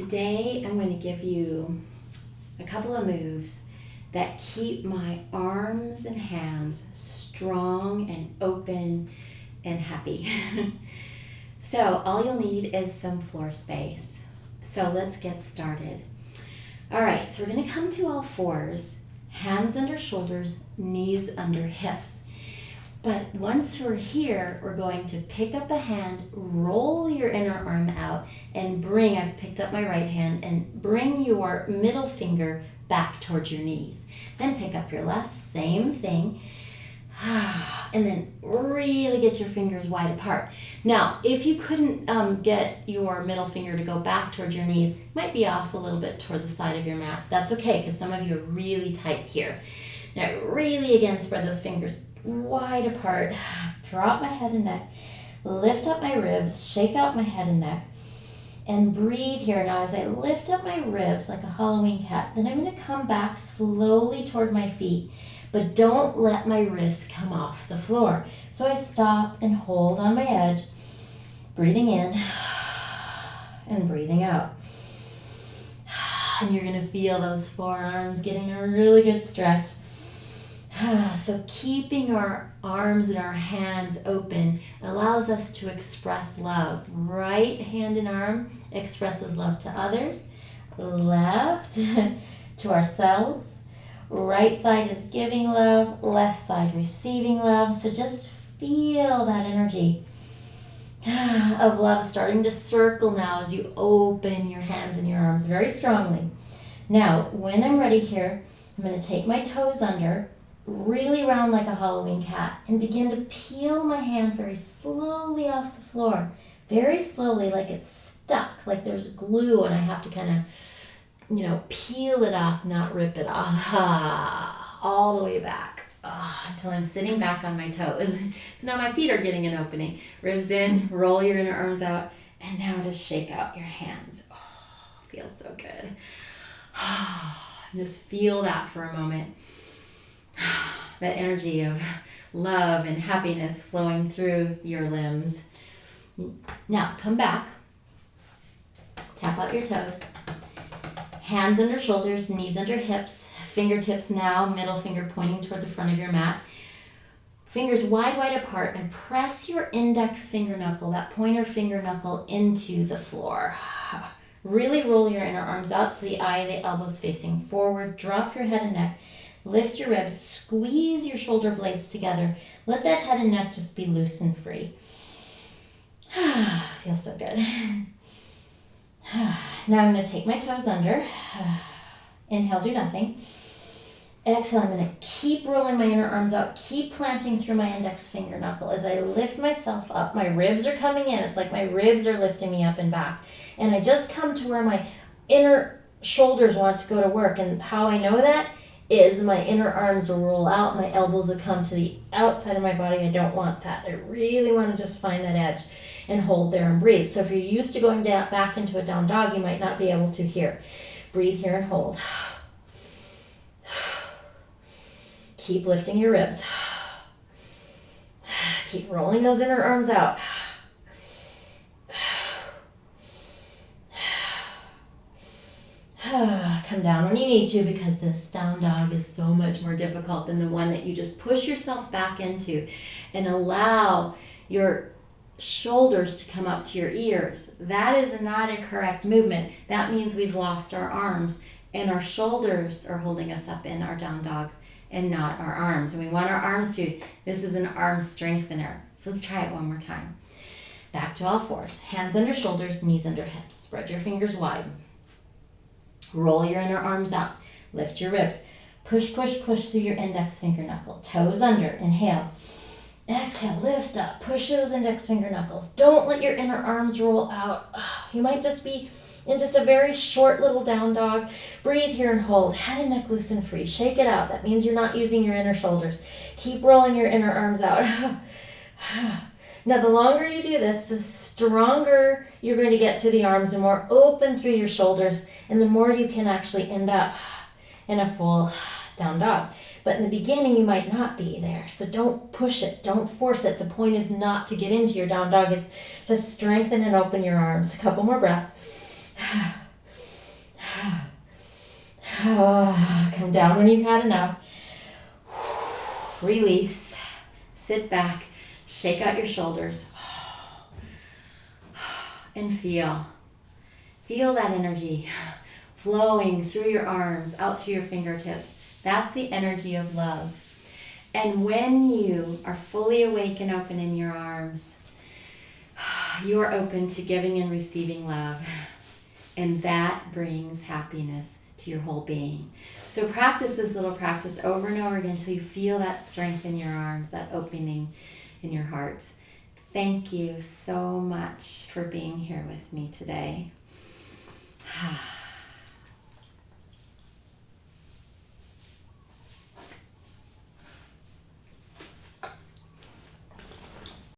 Today I'm going to give you a couple of moves that keep my arms and hands strong and open and happy. So all you'll need is some floor space. So let's get started. All right, so we're going to come to all fours, hands under shoulders, knees under hips. But once we're here, we're going to pick up a hand, roll your inner arm out, and I've picked up my right hand, and bring your middle finger back towards your knees. Then pick up your left, same thing. And then really get your fingers wide apart. Now, if you couldn't get your middle finger to go back towards your knees, it might be off a little bit toward the side of your mat. That's okay, because some of you are really tight here. Now, really again, spread those fingers wide apart. Drop my head and neck. Lift up my ribs. Shake out my head and neck. And breathe here. Now, as I lift up my ribs like a Halloween cat, then I'm going to come back slowly toward my feet. But don't let my wrists come off the floor. So I stop and hold on my edge, breathing in and breathing out. And you're going to feel those forearms getting a really good stretch. So keeping our arms and our hands open allows us to express love. Right hand and arm expresses love to others. Left to ourselves. Right side is giving love. Left side receiving love. So just feel that energy of love starting to circle now as you open your hands and your arms very strongly. Now, when I'm ready here, I'm going to take my toes under, really round like a Halloween cat, and begin to peel my hand very slowly off the floor. Very slowly, like it's stuck, like there's glue and I have to kind of, peel it off, not rip it off. All the way back until I'm sitting back on my toes. So now my feet are getting an opening. Ribs in, roll your inner arms out, and now just shake out your hands. Feels so good. Just feel that for a moment. That energy of love and happiness flowing through your limbs. Now, come back. Tap out your toes. Hands under shoulders, knees under hips. Fingertips now, middle finger pointing toward the front of your mat. Fingers wide, wide apart, and press your index finger knuckle, that pointer finger knuckle, into the floor. Really roll your inner arms out so the eye, the elbows facing forward. Drop your head and neck. Lift your ribs, squeeze your shoulder blades together. Let that head and neck just be loose and free. Feels so good. Now I'm going to take my toes under. Inhale, do nothing. Exhale, I'm going to keep rolling my inner arms out, keep planting through my index finger knuckle. As I lift myself up, my ribs are coming in. It's like my ribs are lifting me up and back. And I just come to where my inner shoulders want to go to work. And how I know that is my inner arms will roll out, my elbows will come to the outside of my body. I don't want that. I really want to just find that edge and hold there and breathe. So if you're used to going down, back into a down dog, you might not be able to here. Breathe here and hold. Keep lifting your ribs. Keep rolling those inner arms out. Come down when you need to, because this down dog is so much more difficult than the one that you just push yourself back into and allow your shoulders to come up to your ears. That is not a correct movement. That means we've lost our arms and our shoulders are holding us up in our down dogs and not our arms. And we want our arms to. This is an arm strengthener. So let's try it one more time. Back to all fours. Hands under shoulders, knees under hips. Spread your fingers wide. Roll your inner arms out. Lift your ribs. Push, push, push through your index finger knuckle. Toes under. Inhale. Exhale. Lift up. Push those index finger knuckles. Don't let your inner arms roll out. You might just be in just a very short little down dog. Breathe here and hold. Head and neck loose and free. Shake it out. That means you're not using your inner shoulders. Keep rolling your inner arms out. Now, the longer you do this, the stronger you're going to get through the arms, the more open through your shoulders, and the more you can actually end up in a full down dog. But in the beginning, you might not be there. So don't push it. Don't force it. The point is not to get into your down dog. It's to strengthen and open your arms. A couple more breaths. Come down when you've had enough. Release. Sit back. Shake out your shoulders. And feel. Feel that energy flowing through your arms, out through your fingertips. That's the energy of love. And when you are fully awake and open in your arms, you are open to giving and receiving love. And that brings happiness to your whole being. So practice this little practice over and over again until you feel that strength in your arms, that opening in your heart. Thank you so much for being here with me today.